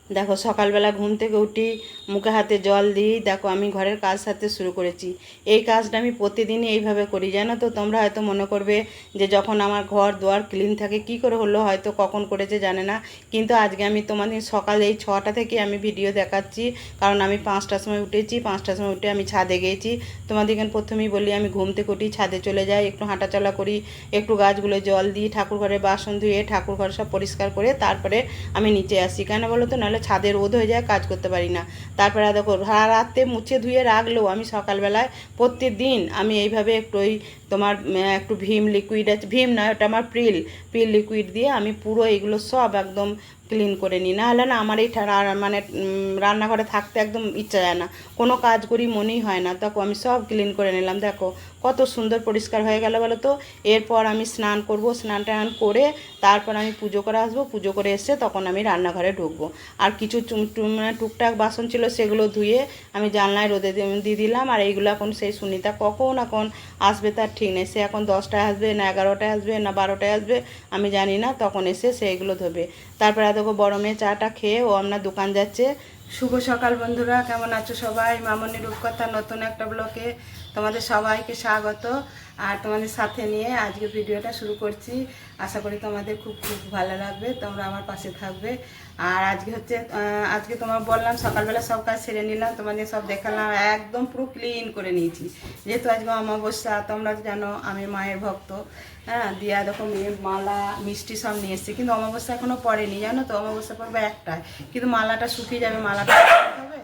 দেখো সকালবেলা ঘুম থেকে উঠি, মুখে হাতে জল দিই, দেখো আমি ঘরের কাজ সারতে শুরু করেছি। এই কাজটা আমি প্রতিদিনই এইভাবে করি, জানো তো। তোমরা হয়তো মনে করবে যে যখন আমার ঘর দুয়ার ক্লিন থাকে কি করে হলো, হয়তো কখন করেছে জানে না। কিন্তু আজকে আমি তোমাদের সকাল এই 6টা থেকে আমি ভিডিও দেখাচ্ছি, কারণ আমি 5টার সময় উঠেছি। 5টার সময় উঠে আমি ছাদে গিয়েছি। তোমাদেরকে প্রথমেই বলি, আমি ঘুম থেকে উঠি, ছাদে চলে যাই, একটু হাঁটাচলা করি, একটু গাছগুলো জল দিই, ঠাকুর ঘরে বাসন ধুয়ে ঠাকুর ঘর সব পরিষ্কার করে তারপরে আমি নিচে আসি। কেন বলো তো, নাহলে ছাদে রোদ হয়ে যায়, কাজ করতে পারি না। তারপরে দেখো সারা রাতে মুছে ধুয়ে রাখলেও আমি সকালবেলায় প্রত্যেকদিন আমি এইভাবে একটু ওই তোমার একটু ভীম লিকুইড আছে, ভীম নয় ওটা আমার প্রিল, প্রিল লিকুইড দিয়ে আমি পুরো এগুলো সব একদম ক্লিন করে নিই। না হলে না আমার এই মানে রান্নাঘরে থাকতে একদম ইচ্ছা যায় না, কোনো কাজ করি মনেই হয় না। দেখো আমি সব ক্লিন করে নিলাম, দেখো কত সুন্দর পরিষ্কার হয়ে গেল বলো তো। এরপর আমি স্নান করব, স্নান টান করে তারপর আমি পুজো করে আসবো, পুজো করে এসে তখন আমি রান্নাঘরে ঢুকবো। আর কিছু মানে টুকটাক বাসন ছিল সেগুলো ধুয়ে আমি জানলায় রোদে দিয়ে দিলাম। আর এইগুলো এখন সেই সুনিতা কখন আসবে তার ঠিক নেই, সে এখন 10টায় আসবে না 11টায় আসবে না 12টায় আসবে আমি জানি না, তখন এসে সেইগুলো ধোবে। তারপরে দেখো বড় মেয়ে চাটা খেয়ে ও আপনার দোকান যাচ্ছে। শুভ সকাল বন্ধুরা, কেমন আছো সবাই? মামনি রূপকথা নতুন একটা ব্লকে তোমাদের সবাইকে স্বাগত। আর তোমাদের সাথে নিয়ে আজকে ভিডিওটা শুরু করছি। আশা করি তোমাদের খুব খুব ভালো লাগবে, তোমরা আমার পাশে থাকবে। আর আজকে হচ্ছে আজকে তোমার বললাম সকালবেলা সব কাজ সেরে নিলাম, তোমাদের সব দেখালাম, একদম পুরো ক্লিন করে নিয়েছি। যেহেতু আজকে অমাবস্যা, তোমরা জানো আমি মায়ের ভক্ত। হ্যাঁ, দিয়া দেখো মেয়ের মালা মিষ্টি সব নিয়ে এসছি, কিন্তু অমাবস্যা এখনো পড়েনি, জানো তো। অমাবস্যা পড়বে একটায়, কিন্তু মালাটা শুকিয়ে যাবে, মালাটা হবে।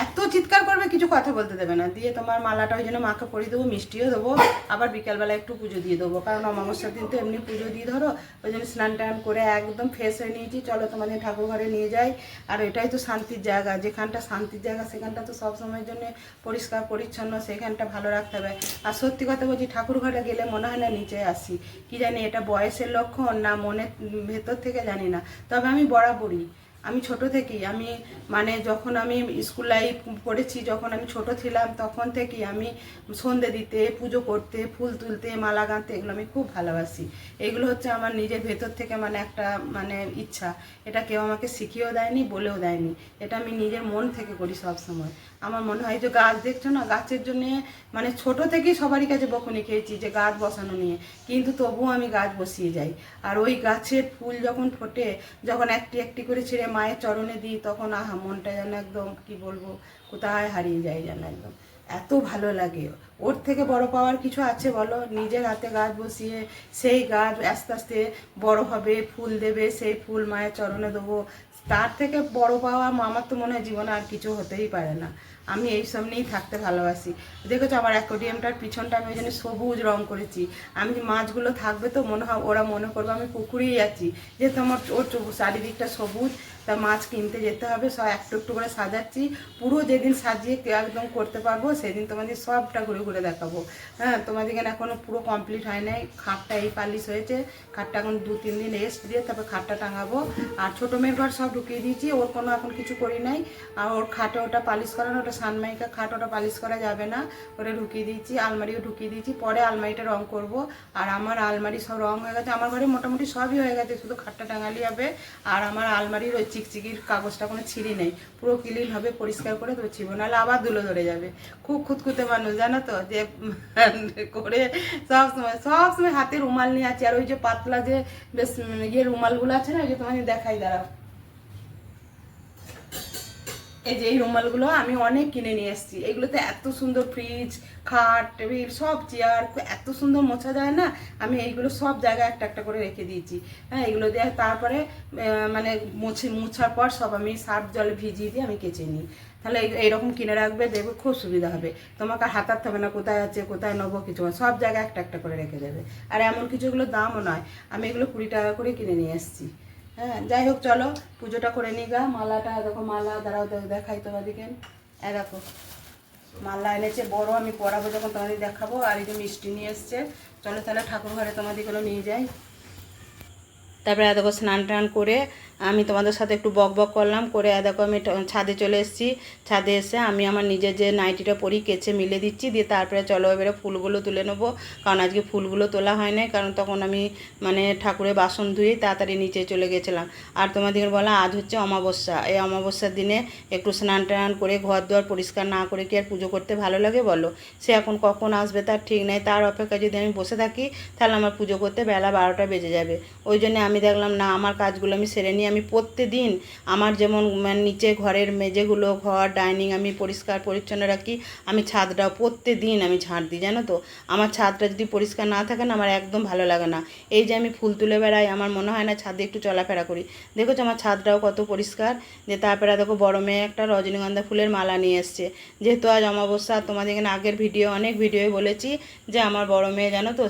এত চিৎকার করবে, কিছু কথা বলতে দেবে না। দিয়ে তোমার মালাটা ওই জন্য মাকে পরিয়ে দেবো, মিষ্টিও দেবো, আবার বিকালবেলা একটু পুজো দিয়ে দেবো, কারণ অমাবস্যার দিন তো এমনি পুজো দিয়ে ধরো। ওই জন্য স্নান টান করে একদম ফ্রেশ হয়ে নিয়েছি। চলো তোমাদের ঠাকুর ঘরে নিয়ে যাই। আর এটাই তো শান্তির জায়গা, যেখানটা শান্তির জায়গা সেখানটা তো সবসময়ের জন্য পরিষ্কার পরিচ্ছন্ন, সেখানটা ভালো রাখতে হবে। আর সত্যি কথা বলছি, ঠাকুর ঘরে গেলে মনে হয় না নিচে আসি, কি জানি এটা বয়সের লক্ষণ না মনের ভেতর থেকে জানি না। তবে আমি বরাবরই, আমি ছোট থেকেই আমি মানে যখন আমি স্কুল লাইফ পড়েছি, যখন আমি ছোট ছিলাম তখন থেকেই আমি সন্ধে দিতে, পুজো করতে, ফুল তুলতে, মালা গাঁথতে, এগুলো আমি খুব ভালোবাসি। এগুলো হচ্ছে আমার নিজের ভেতর থেকে মানে একটা মানে ইচ্ছা। এটা কেউ আমাকে শিখিয়েও দেয়নি, বলেও দেয়নি, এটা আমি নিজের মন থেকে করি সব সময়। আমার মনে হয় যে গাছ দেখছো না, গাছের জন্যে মানে ছোট থেকেই সবারই কাছে বকুনি খেয়েছি যে গাছ বসানো নিয়ে, কিন্তু তবুও আমি গাছ বসিয়ে যাই। আর ওই গাছের ফুল যখন ফোটে, যখন একটি একটি করে ছিঁড়ে মায়ের চরণে দিই, তখন আহা মনটা যেন একদম কি বলবো, কোথায় হারিয়ে যায় যেন একদম, এত ভালো লাগে। ওর থেকে বড় পাওয়ার কিছু আছে বলো? নিজের হাতে গাছ বসিয়ে সেই গাছ আস্তে আস্তে বড় হবে, ফুল দেবে, সেই ফুল মায়ের চরণে দেবো, তার থেকে বড় পাওয়া আমার তো মনে হয় জীবনে আর কিছু হতেই পারে না। আমি এইসব নিয়েই থাকতে ভালোবাসি। দেখেছো আমার অ্যাকোয়ারিয়ামটার পিছনটা আমি ওই জন্য সবুজ রং করেছি। আমি মাছগুলো থাকবে তো মনে হয় ওরা মনে করবে আমি পুকুরেই আছি, যেহেতু আমার ওর চারিদিকটা সবুজ। তা মাছ কিনতে যেতে হবে, সব একটু একটু করে সাজাচ্ছি। পুরো যেদিন সাজিয়ে একদম করতে পারবো সেদিন তোমাদের সবটা ঘুরে ঘুরে দেখাবো। হ্যাঁ, তোমাদের এখানে এখনও পুরো কমপ্লিট হয় নাই। খাটটা এই পালিশ হয়েছে, খাটটা এখন 2-3 দিন রেস্ট দিয়ে তারপর খাটটা টাঙাবো। আর ছোটো মেয়ের ঘর সব ঢুকিয়ে দিয়েছি, ওর কোনো এখন কিছু করি নাই। আর ওর খাটে ওটা পালিশ করানো, ওটা সানমাইকা খাট, ওটা পালিশ করা যাবে না, ওটা ঢুকিয়ে দিয়েছি। আলমারিও ঢুকিয়ে দিয়েছি, পরে আলমারিটা রং করব। আর আমার আলমারি সব রং হয়ে গেছে, আমার ঘরে মোটামুটি সবই হয়ে গেছে, শুধু খাটটা টাঙালি হবে। আর আমার আলমারির ওই চিকচিকির কাগজটা কোনো ছিঁড়ি নেই, পুরো ক্লিন হবে, পরিষ্কার করে তো ছিঁড়বো, নাহলে আবার ধুলো ধরে যাবে। খুব খুঁতখুঁতে মানুষ জানো তো, যে করে সবসময় হাতে রুমাল নিয়ে আছে। আর ওই যে পাতলা যে বেশ ইয়ে রুমালগুলো আছে না, ওই যে তোমাকে দেখাই, দাঁড়াও, এই যে এই রুমালগুলো আমি অনেক কিনে নিয়ে এসেছি। এগুলোতে এত সুন্দর ফ্রিজ, খাট, টেবিল, সব চেয়ার এত সুন্দর মোছা যায় না। আমি এইগুলো সব জায়গায় একটা একটা করে রেখে দিয়েছি। হ্যাঁ, এগুলো দিয়ে তারপরে মানে মোছার পর সব আমি সার্ফ জলে ভিজিয়ে দিয়ে আমি কেচে নিই। তাহলে এইরকম কিনে রাখবে, দেখবে খুব সুবিধা হবে। তোমাকে হাতাতে হবে না কোথায় আছে কোথায় নেবো, কিছু সব জায়গায় একটা একটা করে রেখে দেবে। আর এমন কিছু এগুলো দামও নয়, আমি এগুলো 20 টাকা করে কিনে নিয়ে এসেছি। হ্যাঁ, যাই হোক চলো পুজোটা করে নিই গা। মালাটা দেখো, মালা দাঁড়াও দেখাই তোমাদেরকে। দেখো মালা এনেছে বড়, আমি পরাবো যখন তোমাদের দেখাবো। আর এই যে মিষ্টি নিয়ে এসছে, চলো তাহলে ঠাকুর ঘরে তোমাদেরগুলো নিয়ে যাই। তারপরে দেখো স্নান টান করে আমি তোমাদের সাথে একটু বক বক করলাম, করে দেখো আমি ছাদে চলে এসেছি। ছাদে এসে আমি আমার নিজের যে নাইটিটা পরি কেচে মিলে দিচ্ছি, দিয়ে তারপরে চলো এবারে ফুলগুলো তুলে নেবো। কারণ আজকে ফুলগুলো তোলা হয় না, কারণ তখন আমি মানে ঠাকুরের বাসন ধুয়ে তাড়াতাড়ি নিচে চলে গেছিলাম। আর তোমাদের বলা আজ হচ্ছে অমাবস্যা, এই অমাবস্যার দিনে একটু স্নান টান করে ঘর দুয়ার পরিষ্কার না করে কি আর পুজো করতে ভালো লাগে বলো? সে এখন কখন আসবে তার ঠিক নেই, তার অপেক্ষায় যদি আমি বসে থাকি তাহলে আমার পুজো করতে বেলা 12টা বেজে যাবে। ওই জন্য আমি দেখলাম না, আমার কাজগুলো আমি সেরে নিই। আমি প্রত্যেকদিন আমার যেমন নিচে ঘরের মেঝেগুলো, ঘর ডাইনিং আমি পরিষ্কার পরিচ্ছন্ন রাখি, আমি ছাদটাও প্রত্যেকদিন আমি ঝাঁট দিই, জানো তো। আমার ছাদটা যদি পরিষ্কার না থাকে না আমার একদম ভালো লাগে না। এই যে আমি ফুল তুলে বেড়াই, আমার মনে হয় না ছাদে একটু চলাফেরা করি। দেখেছো আমার ছাদটাও কত পরিষ্কার। যে তারপরে দেখো বড় মেয়ে একটা রজনীগন্ধা ফুলের মালা নিয়ে এসছে। যেহেতু আজ অমাবস্যা, তোমাদের এখানে আগের অনেক ভিডিওয় বলেছি যে আমার বড় মেয়ে জানো তো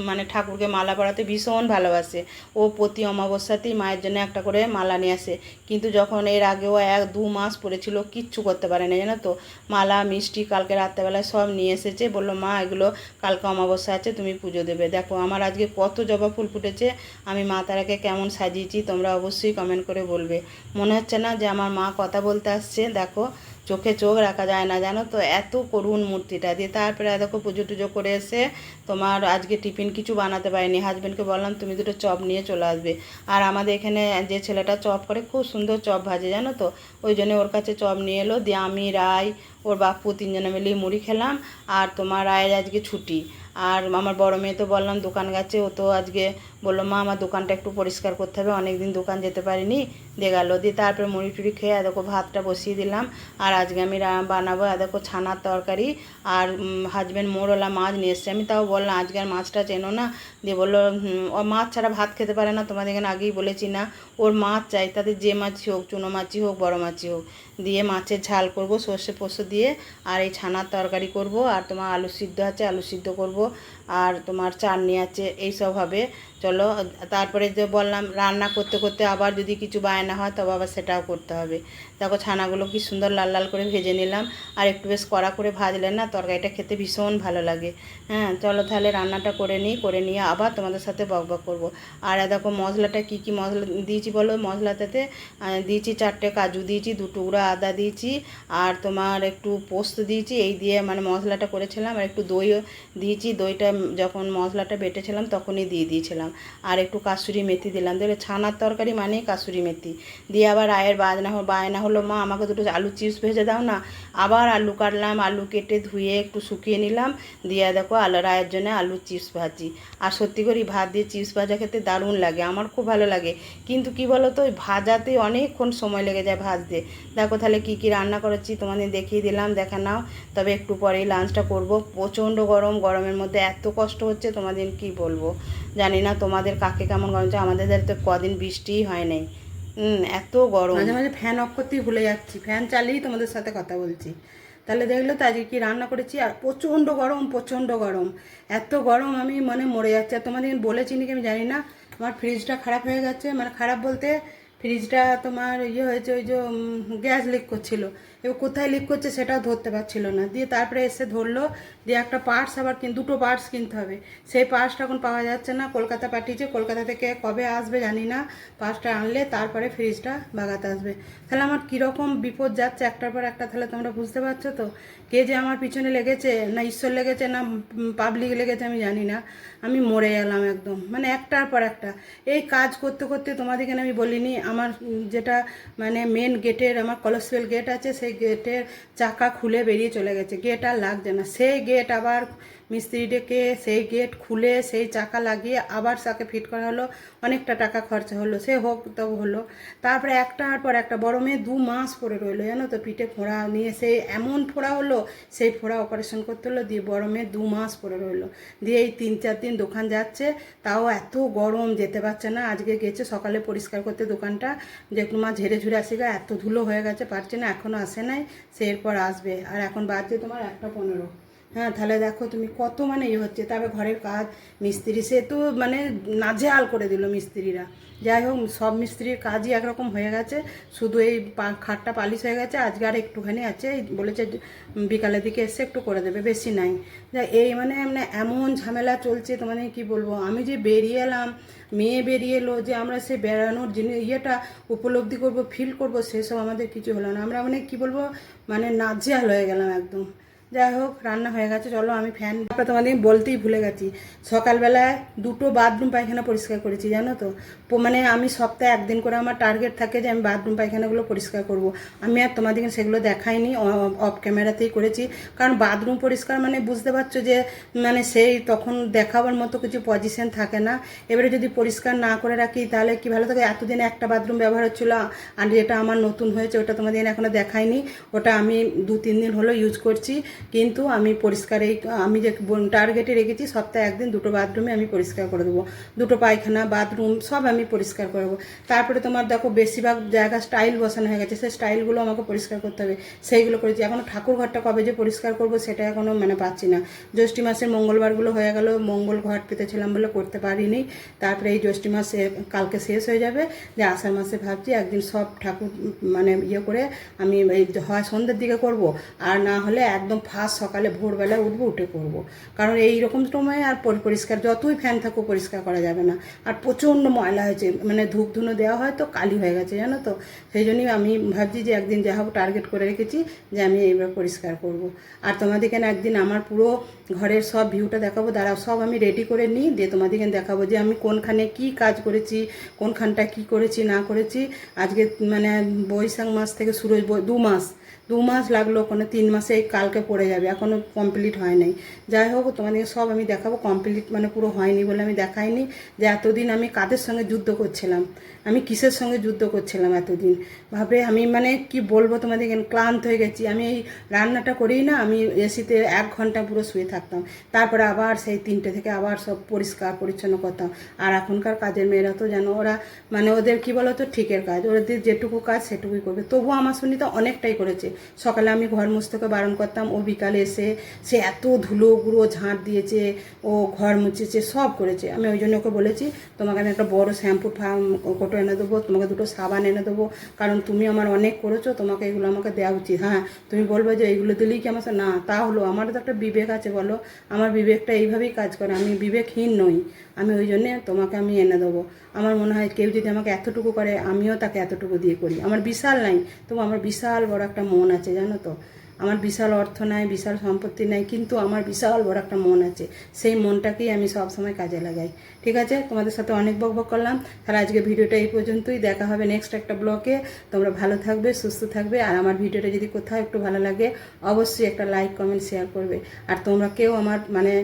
মানে ঠাকুরকে মালা পরাতে ভীষণ ভালোবাসে। ও প্রতি অমাবস্যাতেই মায়ের জন্য একটা করে মালা নিয়ে আসে। কিন্তু যখন এর আগেও 1-2 মাস পড়েছিল, কিচ্ছু করতে পারে না, জানো তো। মালা মিষ্টি কালকে রাত্রেবেলায় সব নিয়ে এসেছে, বললো মা এগুলো কালকে অমাবস্যা আছে, তুমি পুজো দেবে। দেখো আমার আজকে কত জবা ফুল ফুটেছে, আমি মা তারাকে কেমন সাজিয়েছি তোমরা অবশ্যই কমেন্ট করে বলবে। মনে হচ্ছে না যে আমার মা কথা বলতে আসছে? দেখো চোখে চোখ রাখা যায় না, জানো তো, এত করুণ মূর্তিটা। দিয়ে তারপরে দেখো পুজো টুজো করে এসে তোমার আজকে টিফিন কিছু বানাতে পারিনি, হাজব্যান্ডকে বললাম তুমি দুটো চপ নিয়ে চলে আসবে। আর আমাদের এখানে যে ছেলেটা চপ করে খুব সুন্দর চপ ভাজে, জানো তো, ওই জন্য ওর কাছে চপ নিয়ে এলো। দিয়ে আমি, রায়, ওর বাপু তিনজনে মিলেই মুড়ি খেলাম। আর তোমার রায়ের আজকে ছুটি। আর আমার বড় মেয়ে তো বললাম দোকান গেছে, ও তো আজকে বললো মা আমার দোকানটা একটু পরিষ্কার করতে হবে, অনেক দিন দোকান যেতে পারিনি, দিয়ে গেলো। দিয়ে তারপরে মুড়ি টুড়ি খেয়ে দেখো ভাতটা বসিয়ে দিলাম। আর আজকে আমি বানাবো দেখো ছানার তরকারি। আর হাজব্যান্ড মোরলা মাছ নিয়ে এসছে। আমি তাও বললাম আজকে আর মাছটা চেনো না। দিয়ে বললো ও মাছ ছাড়া ভাত খেতে পারে না, তোমাদের এখানে আগেই বলেছি না, ওর মাছ চাই, তাদের যে মাছই হোক, চুনো মাছই হোক বড় মাছই হোক। দিয়ে মাছের ঝাল করব সর্ষে পোস্ত দিয়ে, আর এই ছানার তরকারি করব, আর তোমার আলু সিদ্ধ আছে আলু সিদ্ধ করব, আর তোমার চাটনি আছে, এইসব হবে। চলো তারপরে যে বললাম রান্না করতে করতে আবার যদি কিছু বায়না হয় তবে আবার সেটাও করতে হবে। দেখো ছানাগুলো কি সুন্দর লাল লাল করে ভেজে নিলাম। আর একটু বেশ কড়া করে ভাজলে না তরকারিটা খেতে ভীষণ ভালো লাগে। হ্যাঁ চলো তাহলে রান্নাটা করে নিই, করে নিয়ে আবার তোমাদের সাথে বকবক করব। আর দেখো মশলাটা কি কি মশলা দিয়েছি বলো? মশলাটাতে দিয়েছি 4টে কাজু দিয়েছি, 2 টুকরা আদা দিয়েছি, আর তোমার একটু পোস্ত দিয়েছি, এই দিয়ে মানে মশলাটা করেছিলাম। আর একটু দইও দিয়েছি, দইটা যখন মশলাটা বেটেছিলাম তখনই দিয়ে দিয়েছিলাম। আর একটু কাসুরি মেথি দিলাম। দেখলে ছানার তরকারি মানেই কাসুরি মেথি। দিয়ে আবার রায়ের বায়না হলো মা আমাকে দুটো আলু চিপস ভেজে দাও না। আবার আলু কাটলাম, আলু কেটে ধুয়ে একটু শুকিয়ে নিলাম, দিয়ে দেখো রায়ের জন্য আলু চিপস ভাজি। আর সত্যি করি ভাত দিয়ে চিপস ভাজা খেতে দারুণ লাগে, আমার খুব ভালো লাগে। কিন্তু কি বলো তো, ওই ভাজাতে অনেকক্ষণ সময় লেগে যায় ভাজতে। দেখো তাহলে কি কি রান্না করেছি তোমাদের দেখিয়ে দিলাম, দেখা নাও। তবে একটু পরেই লাঞ্চটা করব। প্রচণ্ড গরম, গরমের মধ্যে এত কষ্ট হচ্ছে তোমাদের কি বলবো। জানি না তোমাদের কাকে কেমন গরম হচ্ছে, আমাদের তো কদিন বৃষ্টিই হয় নাই। এত গরম, মাঝে মাঝে ফ্যান অফ করতেই ভুলে যাচ্ছি, ফ্যান চালিয়েই তোমাদের সাথে কথা বলছি। তাহলে দেখলো তো আজকে কী রান্না করেছি। আর প্রচণ্ড গরম, প্রচণ্ড গরম, এত গরম আমি মানে মরে যাচ্ছি। আর তোমাদের বলেছি নাকি আমি জানি না, আমার ফ্রিজটা খারাপ হয়ে গেছে। মানে খারাপ বলতে ফ্রিজটা তোমার হয়েছে, ওই যে গ্যাস লিক করছিল। এবার কোথায় লিক করছে সেটাও ধরতে পারছিল না। দিয়ে তারপরে এসে ধরলো, দিয়ে একটা পার্টস আবার 2টো পার্টস কিনতে হবে। সেই পার্টসটা এখন পাওয়া যাচ্ছে না, কলকাতা পাঠিয়েছে, কলকাতা থেকে কবে আসবে জানি না। পার্টসটা আনলে তারপরে ফ্রিজটা বাগাতে আসবে। তাহলে আমার কীরকম বিপদ যাচ্ছে একটার পর একটা, তাহলে তোমরা বুঝতে পারছো তো। কে যে আমার পিছনে লেগেছে, না ঈশ্বর লেগেছে না পাবলিক লেগেছে আমি জানি না। আমি মরে গেলাম একদম, মানে একটার পর একটা। এই কাজ করতে করতে তোমাদেরকে আমি বলিনি, আমার যেটা মানে মেন গেটের আমার কলসবেল গেট আছে, সেই গেটের চাকা খুলে বেরিয়ে চলে গেছে, গেট আর লাগছে না। সেই গেট আবার মিস্ত্রি ডেকে সেই গেট খুলে সেই চাকা লাগিয়ে আবার তাকে ফিট করা হলো, অনেকটা টাকা খরচা হলো। সে হোক তবে হলো। তারপরে একটার পর একটা, বড় মেয়ে 2 মাস পরে রইলো জানো তো, পিঠে ফোড়া নিয়ে সেই এমন ফোড়া হলো, সেই ফোড়া অপারেশন করতে হলো। দিয়ে বড় মেয়ে 2 মাস পরে রইলো। দিয়ে এই 3-4 দিন দোকান যাচ্ছে, তাও এত গরম যেতে পারছে না। আজকে গেছে সকালে পরিষ্কার করতে দোকানটা, যে একটু মা ঝেড়ে ঝুড়ে আসি গা, এত ধুলো হয়ে গেছে পারছে না, এখনও আসে নাই, সে এরপর আসবে। আর এখন বাজছে তোমার 1টা 15। হ্যাঁ, তাহলে দেখো তুমি কত মানে ইয়ে হচ্ছে। তারপরে ঘরের কাজ, মিস্ত্রি সে তো মানে নাজেহাল করে দিল মিস্ত্রিরা। যাই হোক, সব মিস্ত্রির কাজই একরকম হয়ে গেছে, শুধু এই খাটটা পালিশ হয়ে গেছে, আজকে আর একটুখানি আছে, বলেছে বিকালের দিকে এসে একটু করে দেবে, বেশি নাই। যা এই মানে মানে এমন ঝামেলা চলছে, তো মানে কী বলবো। আমি যে বেরিয়ে এলাম, মেয়ে বেরিয়ে এলো, যে আমরা সে বেড়ানোর ইয়েটা উপলব্ধি করব, ফিল করব, সেসব আমাদের কিছু হলো না। আমরা মানে কী বলবো, মানে নাজেহাল হয়ে গেলাম একদম। যাই হোক, রান্না হয়ে গেছে, চলো আমি ফ্যান তোমাদের বলতেই ভুলে গেছি। সকালবেলায় 2টো বাথরুম পায়খানা পরিষ্কার করেছি, জানো তো। মানে আমি সপ্তাহে একদিন করে আমার টার্গেট থাকে যে আমি বাথরুম পায়খানাগুলো পরিষ্কার করব। আমি আর তোমাদেরকে সেগুলো দেখাইনি, অফ ক্যামেরাতেই করেছি। কারণ বাথরুম পরিষ্কার মানে বুঝতে পারছো যে মানে সেই তখন দেখাবার মতো কিছু পজিশন থাকে না। এবারে যদি পরিষ্কার না করে রাখি তাহলে কি ভালো থাকে। এতদিন একটা বাথরুম ব্যবহার হচ্ছিলো, আর যেটা আমার নতুন হয়েছে ওটা তোমাদের এখনো দেখাইনি। ওটা আমি 2-3 দিন হলো ইউজ করছি, কিন্তু আমি পরিষ্কার এই আমি যে টার্গেটে রেখেছি সপ্তাহে একদিন 2টো বাথরুমে আমি পরিষ্কার করে দেবো। 2টো পায়খানা, বাথরুম সব আমি পরিষ্কার করবো। তারপরে তোমার দেখো বেশিরভাগ জায়গা স্টাইল বসানো হয়ে গেছে, সেই স্টাইলগুলো আমাকে পরিষ্কার করতে হবে, সেইগুলো করেছি। এখনও ঠাকুর ঘরটা কবে যে পরিষ্কার করবো সেটা এখনও মানে পাচ্ছি না। জ্যৈষ্ঠী মাসের মঙ্গলবারগুলো হয়ে গেল, মঙ্গল ঘট পেতেছিলাম বলে করতে পারিনি। তারপরে এই জ্যৈষ্ঠী মাসে কালকে শেষ হয়ে যাবে, যে আষাঢ় মাসে ভাবছি একদিন সব ঠাকুর মানে ইয়ে করে আমি এই হয় সন্ধ্যের দিকে করব, আর না হলে একদম ফার্স্ট সকালে ভোরবেলা উঠবো, উঠে করব। কারণ এই রকম সময় আর পরিষ্কার যতই ফ্যান থাকুক পরিষ্কার করা যাবে না। আর প্রচণ্ড ময়লা হয়েছে, মানে ধূপ ধুনো দেওয়া হয় তো কালি হয়ে গেছে, জানো তো। সেই জন্যই আমি ভাবছি যে একদিন যা হোক টার্গেট করে রেখেছি যে আমি এইবার পরিষ্কার করব। আর তোমাদেরকে একদিন আমার পুরো ঘরের সব ভিউটা দেখাবো, দাঁড়াও সব আমি রেডি করে নিই, দিয়ে তোমাদেরকে দেখাবো যে আমি কোনখানে কি কাজ করেছি, কোনখানটা কি করেছি না করেছি। আজকে মানে বৈশাখ মাস থেকে শুরু 2 মাস লাগলো, কোনো 3 মাসে এই কালকে পড়ে যাবে, এখনও কমপ্লিট হয় নাই। যাই হোক, তোমাদের সব আমি দেখাবো, কমপ্লিট মানে পুরো হয়নি বলে আমি দেখাইনি। যে এতদিন আমি কাদের সঙ্গে যুদ্ধ করছিলাম, আমি কিসের সঙ্গে যুদ্ধ করছিলাম এতদিন, ভাবে আমি মানে কি বলবো তোমাদের, ক্লান্ত হয়ে গেছি। আমি এই রান্নাটা করেই না আমি এসিতে 1 ঘন্টা পুরো শুয়ে থাকতাম, তারপরে আবার সেই 3টে থেকে আবার সব পরিষ্কার পরিচ্ছন্ন করতাম। আর এখনকার কাজের মেয়েরা তো জানো, ওরা মানে ওদের কি বলো তো ঠিকের কাজ, ওদের যেটুকু কাজ সেটুকুই করবে। তবুও আমার সুনিতা অনেকটাই করেছে। সকালে আমি ঘর মুছতে বারণ করতাম, ও বিকালে এসে সে এত ধুলো গুঁড়ো ঝাঁট দিয়েছে, ও ঘর মুছেছে, সব করেছে। আমি ওই জন্য ওকে বলেছি তোমাকে আমি একটা বড় শ্যাম্পু কোটো এনে দেবো, তোমাকে 2টো সাবান এনে দেবো, কারণ তুমি আমার অনেক করেছো, তোমাকে এগুলো আমাকে দেওয়া উচিত। হ্যাঁ, তুমি বলবে যে এইগুলো দিলেই কি আমার না, তা হলো আমারও তো একটা বিবেক আছে বলো, আমার বিবেকটা এইভাবেই কাজ করে, আমি বিবেকহীন নই। আমি ওই জন্যে তোমাকে আমি এনে দেবো। আমার মনে হয় কেউ যদি আমাকে এতটুকু করে আমিও তাকে এতটুকু দিয়ে করি। আমার বিশাল নাই, তবু আমার বিশাল বড় একটা মন আছে, জানো তো। আমার বিশাল অর্থ নাই, বিশাল সম্পত্তি নাই, কিন্তু আমার বিশাল বড় একটা মন আছে। সেই মনটাকেই আমি সব সময় কাজে লাগাই। ঠিক আছে, তোমাদের সাথে অনেক বকবক করলাম, তাহলে আজকে ভিডিওটা এই পর্যন্তই। দেখা হবে নেক্সট একটা ব্লগে। তোমরা ভালো থাকবে, সুস্থ থাকবে। আর আমার ভিডিওটা যদি কোথাও একটু ভালো লাগে অবশ্যই একটা লাইক, কমেন্ট, শেয়ার করবে। আর তোমরা কেউ আমার মানে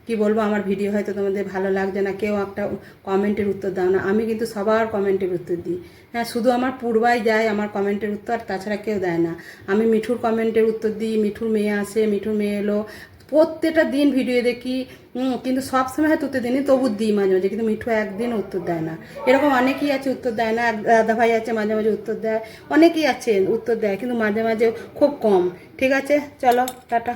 কি বলবো, আমার ভিডিও হয়তো তোমাদের ভালো লাগছে না, কেউ একটা কমেন্টের উত্তর দাও না। আমি কিন্তু সবার কমেন্টের উত্তর দিই। হ্যাঁ, শুধু আমার পূর্বাই যায় আমার কমেন্টের উত্তর, তাছাড়া কেউ দেয় না। আমি মিঠুর কমেন্টের উত্তর দিই, মিঠুর মেয়ে আসে, মিঠুর মেয়ে এলো, প্রত্যেকটা দিন ভিডিও দেখি। কিন্তু সবসময় হয়তো উত্তর দিইনি, তবু দিই মাঝে মাঝে, কিন্তু মিঠু একদিন উত্তর দেয় না। এরকম অনেকেই আছে উত্তর দেয় না, দাদা ভাই আছে মাঝে মাঝে উত্তর দেয়, অনেকেই আছে উত্তর দেয়, কিন্তু মাঝে মাঝে খুব কম। ঠিক আছে, চলো টাটা।